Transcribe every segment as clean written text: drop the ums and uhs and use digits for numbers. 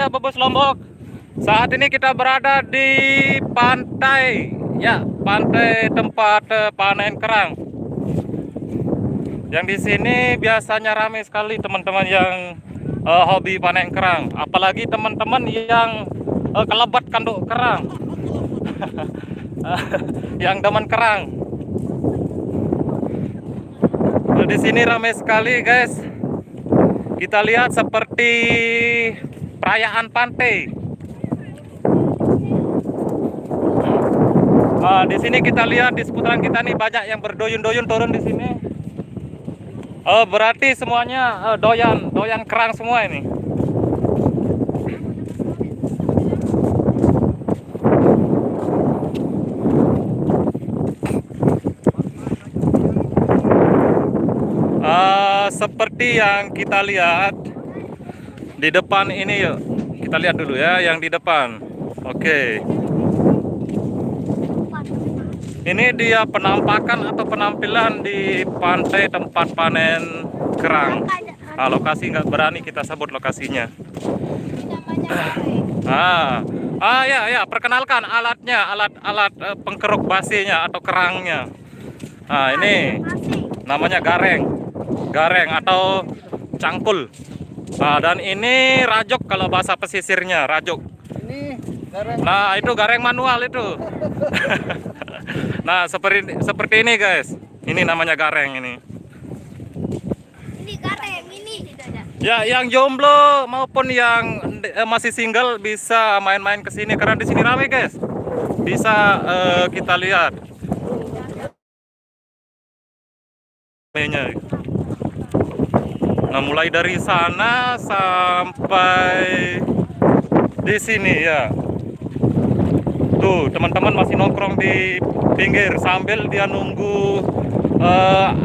Ya, Bobos Lombok. Saat ini kita berada di pantai, ya, pantai tempat panen kerang. Yang di sini biasanya ramai sekali teman-teman yang hobi panen kerang, apalagi teman-teman yang kelebat kanduk kerang, yang demen kerang. Di sini ramai sekali, guys. Kita lihat seperti perayaan pantai. Di sini kita lihat di seputaran kita nih banyak yang berdoyun-doyun turun di sini. Berarti semuanya doyan kerang semua ini. Seperti yang kita lihat di depan ini, yuk kita lihat dulu ya yang di depan. Oke. Ini dia penampakan atau penampilan di pantai tempat panen kerang. Lokasi nggak berani kita sebut lokasinya. Ya, perkenalkan alatnya, alat pengkeruk basinya atau kerangnya. Ini namanya gareng atau cangkul. Dan ini rajok kalau bahasa pesisirnya, rajok. Nah, itu gareng manual itu. Nah, seperti ini, guys. Ini namanya gareng ini. Ini gareng ini. Ya, yang jomblo maupun yang masih single bisa main-main ke sini karena di sini ramai, guys. Bisa kita lihat. Nah, mulai dari sana sampai di sini ya. Tuh, teman-teman masih nongkrong di pinggir sambil dia nunggu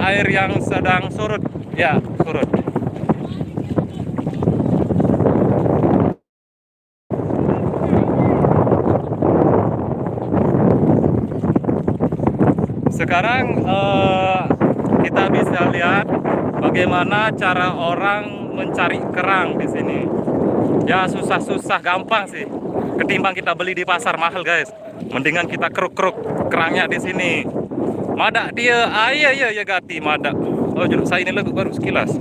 air yang sedang surut. Ya, surut. Sekarang kita bisa lihat bagaimana cara orang mencari kerang di sini. Ya, susah-susah gampang sih. Ketimbang kita beli di pasar mahal, guys. Mendingan kita keruk-keruk kerangnya di sini. Madak dia, iya gati madak. Oh, jeruk saya ini baru sekilas.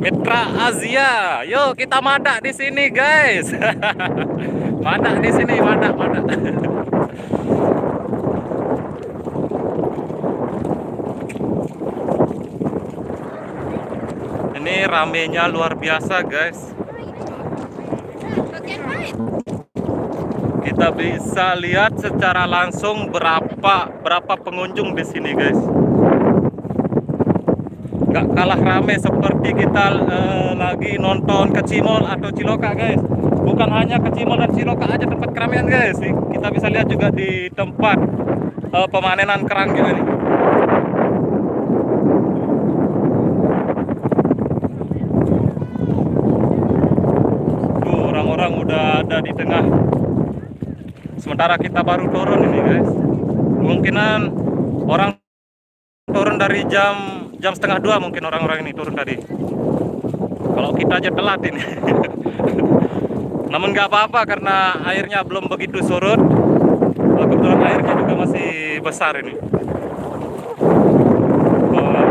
Mitra Asia, yuk kita madak di sini, guys. Madak di sini, madak. Ini ramenya luar biasa, guys. Kita bisa lihat secara langsung berapa pengunjung di sini, guys. Gak kalah rame seperti kita lagi nonton ke Cimol atau Ciloka, guys. Bukan hanya ke Cimol dan Ciloka aja tempat keramaian, guys. Kita bisa lihat juga di tempat pemanenan kerang juga nih. Tuh, orang-orang udah ada di tengah. Sementara kita baru turun ini, guys. Kemungkinan orang turun dari jam setengah 2 mungkin orang-orang ini turun tadi. Kalau kita aja telat ini. Namun nggak apa-apa karena airnya belum begitu surut. Kebetulan airnya juga masih besar ini.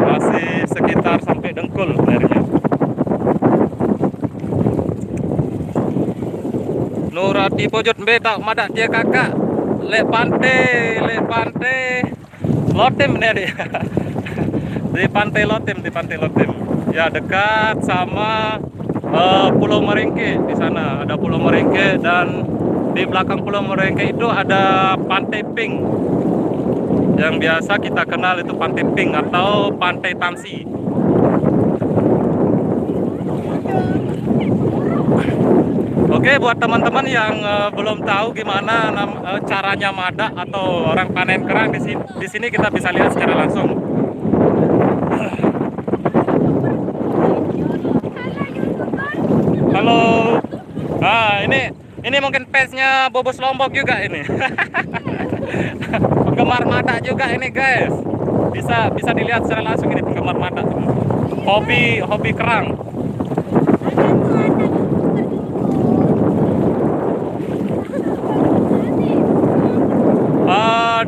Masih sekitar sampai dengkul airnya. Nurati pojot beda madak dia kakak. Le pantai Lotem nih dia. Di pantai Lotem. Ya, dekat sama Pulau Merengke. Di sana ada Pulau Merengke dan di belakang Pulau Merengke itu ada Pantai Pink. Yang biasa kita kenal itu Pantai Pink atau Pantai Tansi. Oke, buat teman-teman yang belum tahu gimana caranya madak atau orang panen kerang di sini kita bisa lihat secara langsung. Halo. Ini mungkin page-nya Bobos Lombok juga ini. Penggemar madak juga ini, guys. Bisa dilihat secara langsung ini penggemar madak. Hobi kerang.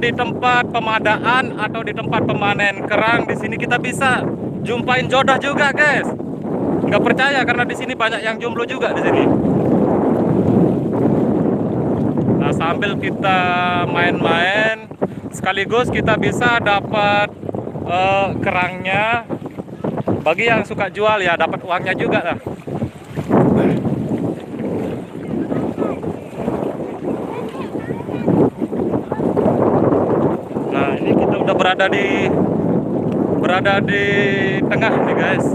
di tempat pemadaan atau di tempat pemanen kerang, di sini kita bisa jumpain jodoh juga, guys. Nggak percaya karena di sini banyak yang jomblo juga di sini. Nah, sambil kita main-main, sekaligus kita bisa dapat kerangnya. Bagi yang suka jual ya dapat uangnya juga lah. Nah, ini kita udah berada di tengah nih, guys.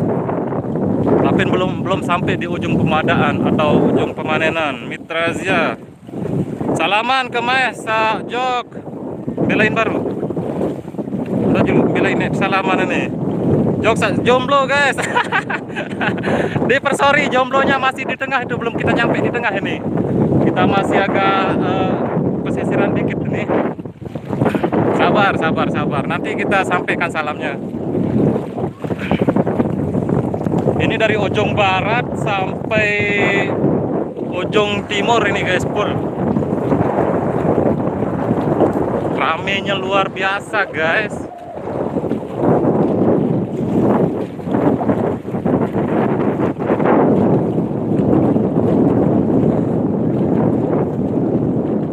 Tapi belum sampai di ujung pemadaan atau ujung pemanenan. Mitrazia. Salaman ke Mas Jok. Belain baru. Raju belain salaman ini. Jok jomblo, guys. Dipersori, jomblonya masih di tengah, itu belum kita nyampe di tengah ini. Kita masih agak pesisiran dikit ini. Sabar. Nanti kita sampaikan salamnya. Ini dari ujung barat sampai ujung timur ini, guys, full. Ramenya luar biasa, guys.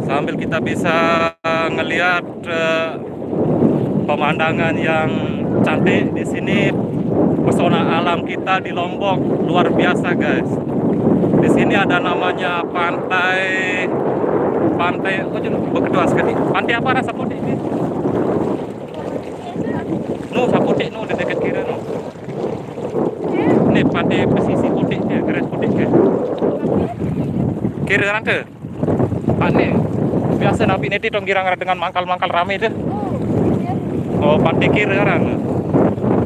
Sambil kita bisa ngelihat pemandangan yang cantik di sini, pesona alam kita di Lombok luar biasa, guys. Di sini ada namanya pantai bekedua sekali. Pantai apa rasa putih ini? Saputik di dekat kiri nu. Ini pantai pesisir putih ya, keras putih ke. Kiri rante. Pantai biasa nabi neti tong girang dengan mangkal-mangkal rame itu. Oh, pantai kiri kan.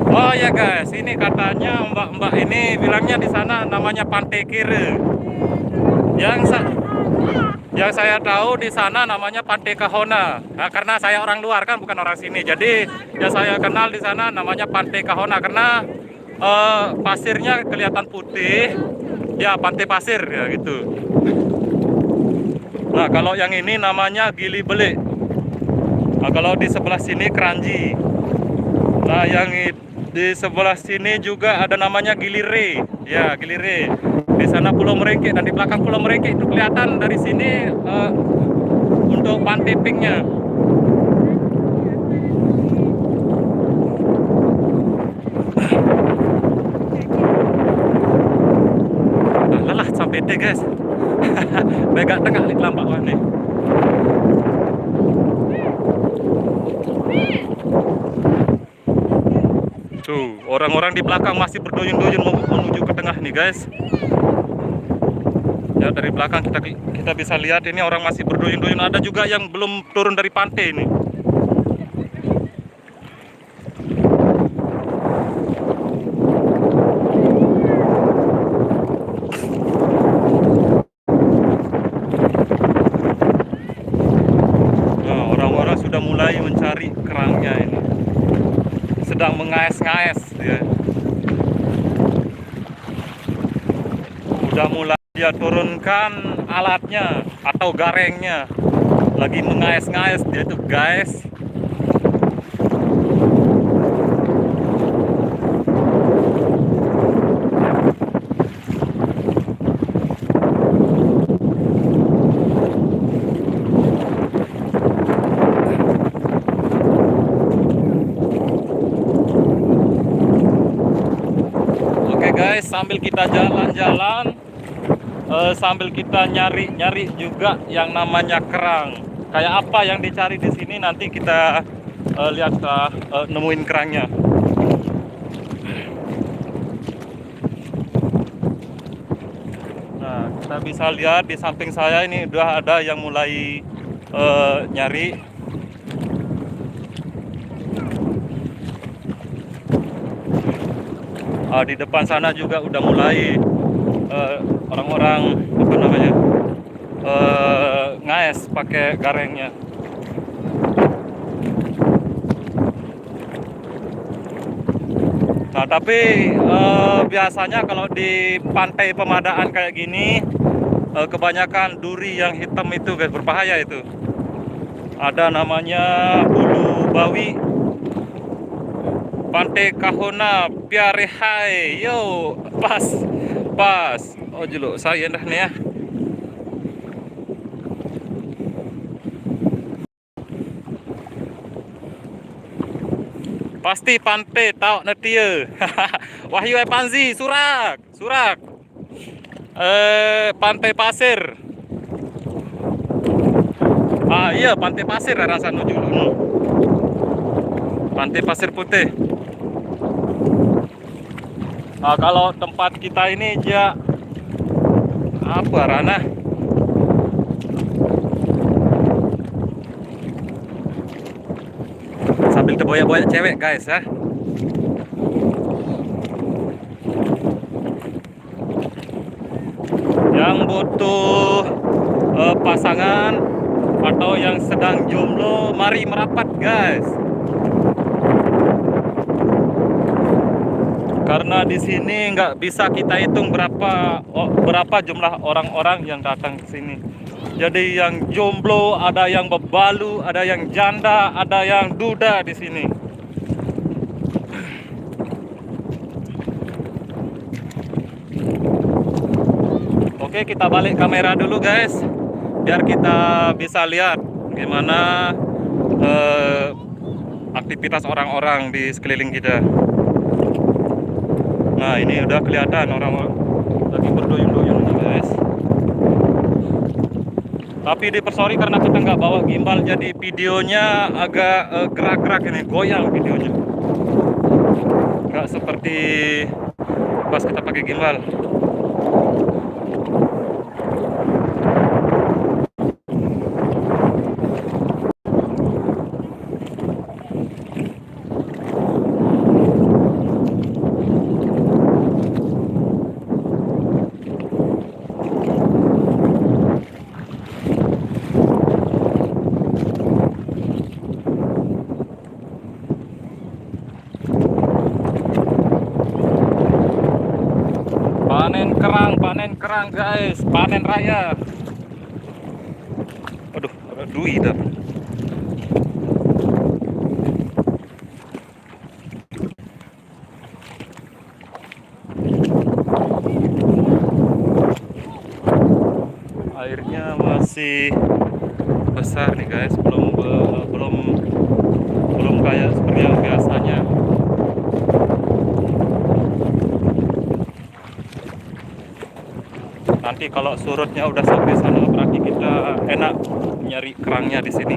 Oh ya, guys, ini katanya mbak-mbak ini bilangnya di sana namanya pantai kiri. Yang saya tahu di sana namanya Pantai Kahona. Nah, karena saya orang luar kan, bukan orang sini. Jadi ya saya kenal di sana namanya Pantai Kahona karena pasirnya kelihatan putih. Ya, pantai pasir ya gitu. Nah, kalau yang ini namanya Gili Belik. Nah, kalau di sebelah sini Keranji. Nah, yang di sebelah sini juga ada namanya Gilire. Ya, Gilire. Di sana Pulau Merengke, dan di belakang Pulau Merengke itu kelihatan dari sini untuk pantai pinknya. Lelah sampai deh, guys. Begak tengah di kelampak nih. Tuh, orang-orang di belakang masih berduyun-duyun menuju ke tengah nih, guys. Ya, dari belakang kita bisa lihat ini orang masih berduyun-duyun. Ada juga yang belum turun dari pantai ini. Nah, orang-orang sudah mulai mencari kerangnya ini. Sedang mengais-ngais ya. Udah mulai dia turunkan alatnya atau garengnya, lagi mengais-ngais dia tuh, guys. Oke, guys, sambil kita jalan-jalan, sambil kita nyari-nyari juga yang namanya kerang. Kayak apa yang dicari di sini, nanti kita lihat nemuin kerangnya. Nah, kita bisa lihat di samping saya ini udah ada yang mulai nyari. Di depan sana juga udah mulai orang-orang apa namanya ngais pakai garengnya. Nah, tapi biasanya kalau di pantai pemadaan kayak gini kebanyakan duri yang hitam itu, guys, berbahaya itu. Ada namanya Bulu Bawi, Pantai Kahona, Piarehai. Yo, pas, pas. Oh julu, saya dah nih ya. Pasti pantai tahu nanti ya. Wahyu Panzi, Surak, Surak. Pantai Pasir. Ah iya, Pantai Pasir rasa nuju dulu. Pantai Pasir Putih. Nah, kalau tempat kita ini aja apa ranah? Sambil terboyak-boyak cewek guys ya. Yang butuh pasangan atau yang sedang jomblo, mari merapat guys. Karena di sini nggak bisa kita hitung berapa jumlah orang-orang yang datang ke sini. Jadi yang jomblo, ada yang bebalu, ada yang janda, ada yang duda di sini. Oke, kita balik kamera dulu guys, biar kita bisa lihat gimana aktivitas orang-orang di sekeliling kita. Nah, ini udah kelihatan orang lagi berduyun-duyun nih guys. Tapi dipersori karena kita nggak bawa gimbal, jadi videonya agak gerak-gerak ini, goyang videonya. Nggak seperti pas kita pakai gimbal. Panen kerang guys, panen raya. Aduh, ada duit dah. Airnya masih besar nih guys, belum kayak seperti yang biasanya. Nanti kalau surutnya udah sampai sana berarti kita enak nyari kerangnya di sini.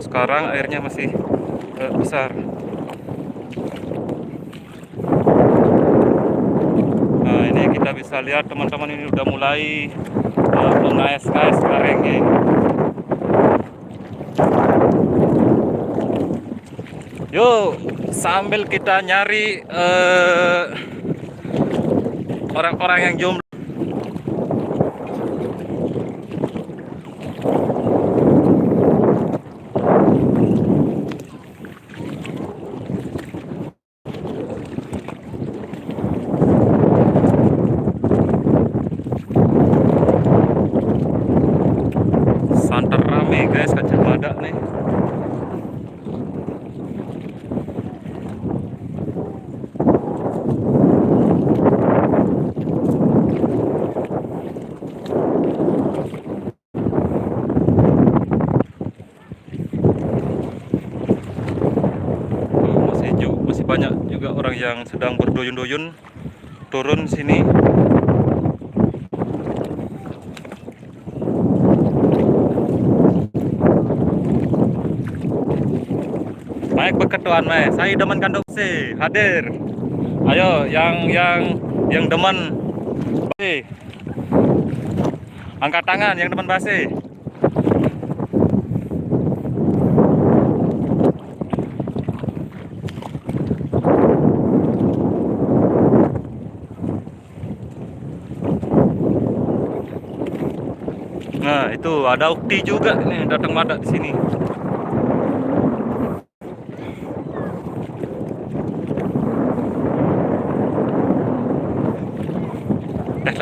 Sekarang airnya masih besar. Nah, ini kita bisa lihat teman-teman, ini udah mulai mengais-ngais karengnya. Yuk, sambil kita nyari orang-orang yang jomblo. Santer rame guys, Kacang Mada nih. Masih banyak juga orang yang sedang berduyun-duyun turun sini. Baik berketuan Mai, saya demen kandung sih hadir. Ayo yang demen basi. Angkat tangan yang demen basi. Nah, itu ada Ukti juga nih datang Mada di sini.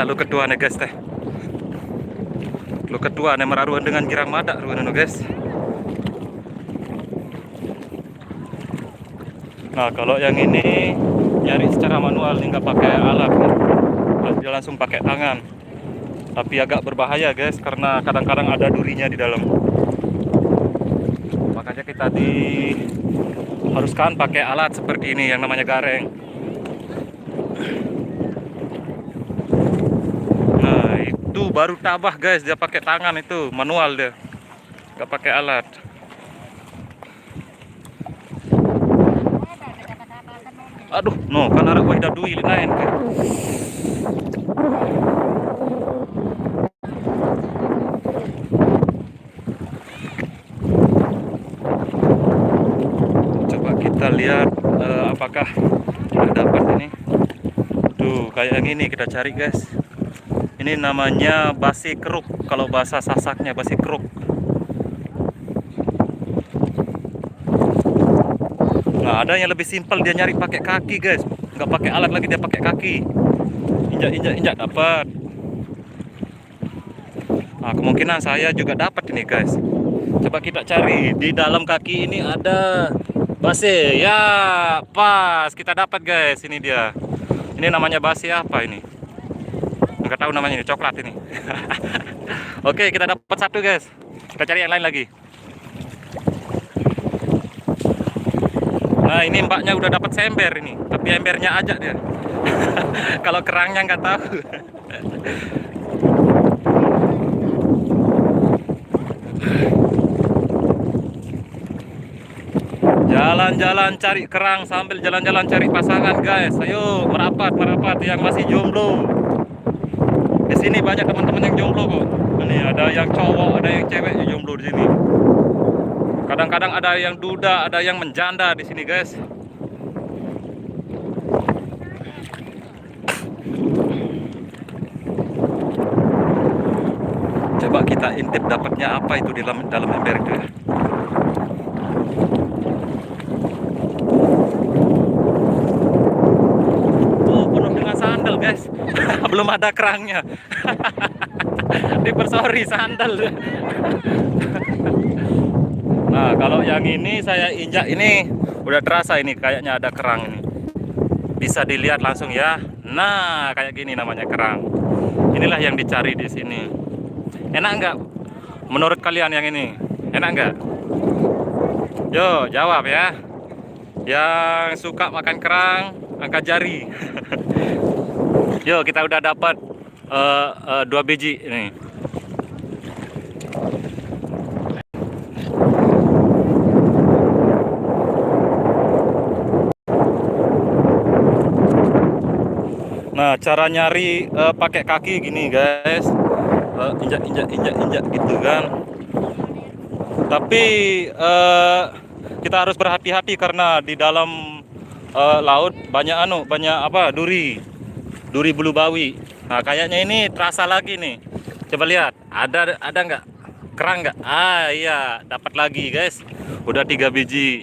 Lalu kedua nih guys teh. Lu kedua nih meraruan dengan girang madak ruan guys. Nah kalau yang ini nyari secara manual nih, nggak pakai alat nih. Dia langsung pakai tangan. Tapi agak berbahaya guys, karena kadang-kadang ada durinya di dalam. Makanya kita diharuskan pakai alat seperti ini yang namanya gareng. Nah itu baru tabah guys, dia pakai tangan, itu manual dia, nggak pakai alat. Aduh, no kan arah wah dui lain kan. Coba kita lihat apakah kita dapat ini. Tuh kayak yang ini kita cari guys. Ini namanya basi keruk, kalau bahasa Sasaknya basi keruk. Nah ada yang lebih simpel, dia nyari pakai kaki guys, nggak pakai alat lagi, dia pakai kaki. Injak dapat. Nah kemungkinan saya juga dapat ini guys. Coba kita cari di dalam kaki ini ada basi. Ya pas kita dapat guys, ini dia. Ini namanya basi apa ini? Nggak tahu namanya, ini coklat ini. Oke kita dapat satu guys. Kita cari yang lain lagi. Nah ini mbaknya udah dapat sember ini, tapi embernya aja dia. Kalau kerangnya nggak tahu. Jalan-jalan cari kerang sambil jalan-jalan cari pasangan guys. Ayo merapat yang masih jomblo. Di sini banyak teman-teman yang jomblo kok. Ini ada yang cowok, ada yang cewek yang jomblo di sini. Kadang-kadang ada yang duda, ada yang menjanda di sini, guys. Coba kita intip dapatnya apa itu di dalam ember itu ya. Oh, penuh dengan sandal, guys. Belum ada kerangnya. Dipersori sandal. Nah kalau yang ini saya injak ini udah terasa ini kayaknya ada kerang ini. Bisa dilihat langsung ya. Nah kayak gini namanya kerang. Inilah yang dicari di sini. Enak nggak? Menurut kalian yang ini enak nggak? Yo jawab ya. Yang suka makan kerang angkat jari. Yo kita udah dapat 2 biji ini. Nah, cara nyari pakai kaki gini, guys. Injak gitu kan. Tapi kita harus berhati-hati karena di dalam laut banyak duri bulu bawi. Nah, kayaknya ini terasa lagi nih. Coba lihat, ada nggak kerang nggak? Ah, iya, dapat lagi, guys. Udah 3 biji.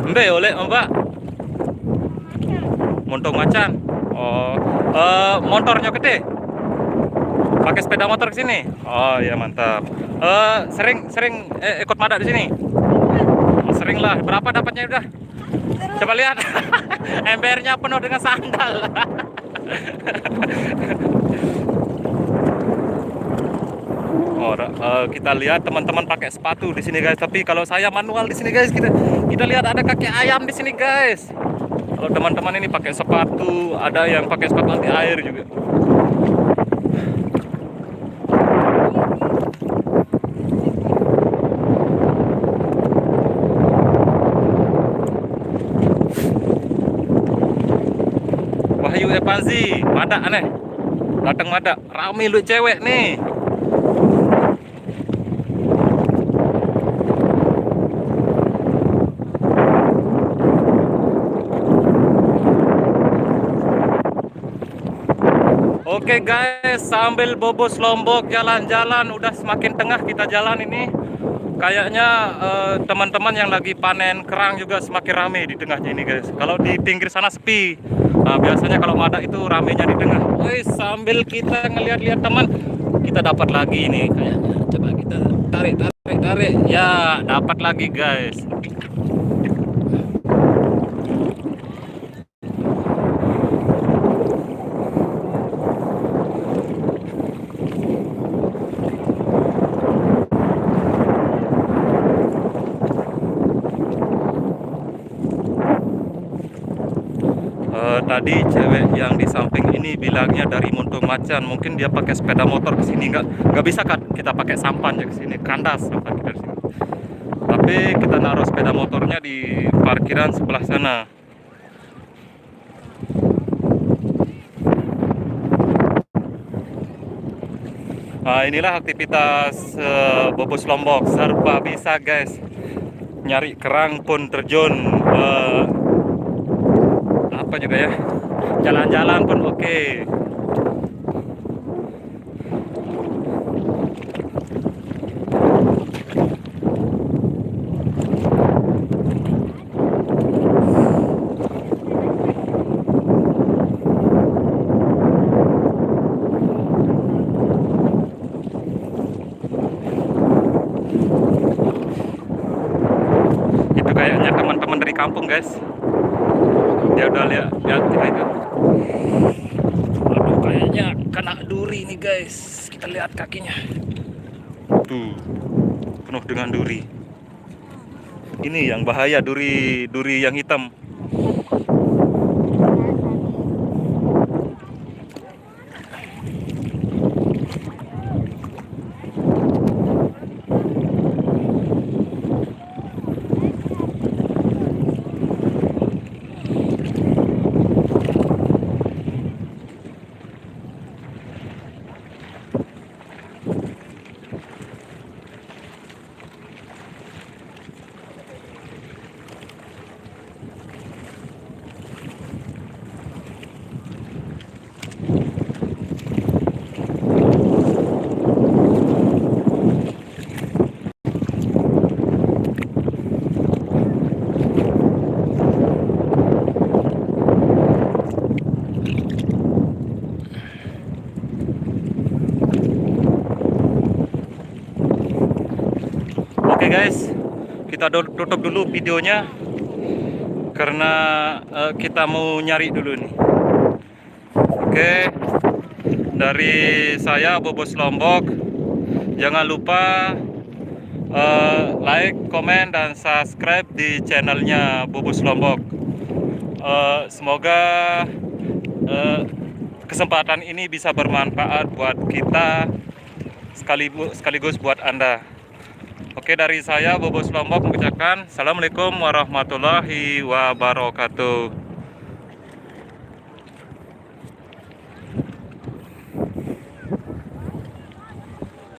Mbe oleh mbak montong macan. Oh motornya gede, pakai sepeda motor ke sini. Oh ya mantap. Sering ikut madak di sini. Sering lah. Berapa dapatnya udah? Coba lihat. Embernya penuh dengan sandal. Kita lihat teman-teman pakai sepatu di sini guys, tapi kalau saya manual di sini guys. Kita lihat ada kaki ayam di sini guys. Kalau teman-teman ini pakai sepatu, ada yang pakai sepatu anti air juga. Wahyu Epanzi, madak aneh. Datang madak, rame lu cewek nih. Oke guys, sambil bobos Lombok jalan-jalan, udah semakin tengah kita jalan ini. kayaknya teman-teman yang lagi panen kerang juga semakin rame di tengahnya ini guys. Kalau di pinggir sana sepi. Nah, biasanya kalau madak itu ramenya di tengah. Woi, sambil kita ngeliat-liat teman, kita dapat lagi ini kayaknya. Coba kita tarik. Ya, dapat lagi guys. Tadi cewek yang di samping ini bilangnya dari Muntung Macan, mungkin dia pakai sepeda motor ke sini. Nggak bisa kan kita pakai sampan ya ke sini, kandas sampan kita di sini. Tapi kita naruh sepeda motornya di parkiran sebelah sana. Nah, inilah aktivitas Bobos Lombok, serba bisa guys. Nyari kerang pun terjun. Apa juga ya, jalan-jalan pun oke. Itu kayaknya teman-teman dari kampung guys. Dia udah lihat kita itu. Aduh, kayaknya kena duri nih guys. Kita lihat kakinya. Tuh, penuh dengan duri. Ini yang bahaya, duri yang hitam. Oke guys, kita tutup dulu videonya karena kita mau nyari dulu nih. Oke, dari saya Bobos Lombok, jangan lupa like, komen, dan subscribe di channelnya Bobos Lombok. Semoga kesempatan ini bisa bermanfaat buat kita, sekaligus buat Anda. Oke, dari saya Bobos Lombok mengucapkan Assalamualaikum warahmatullahi wabarakatuh.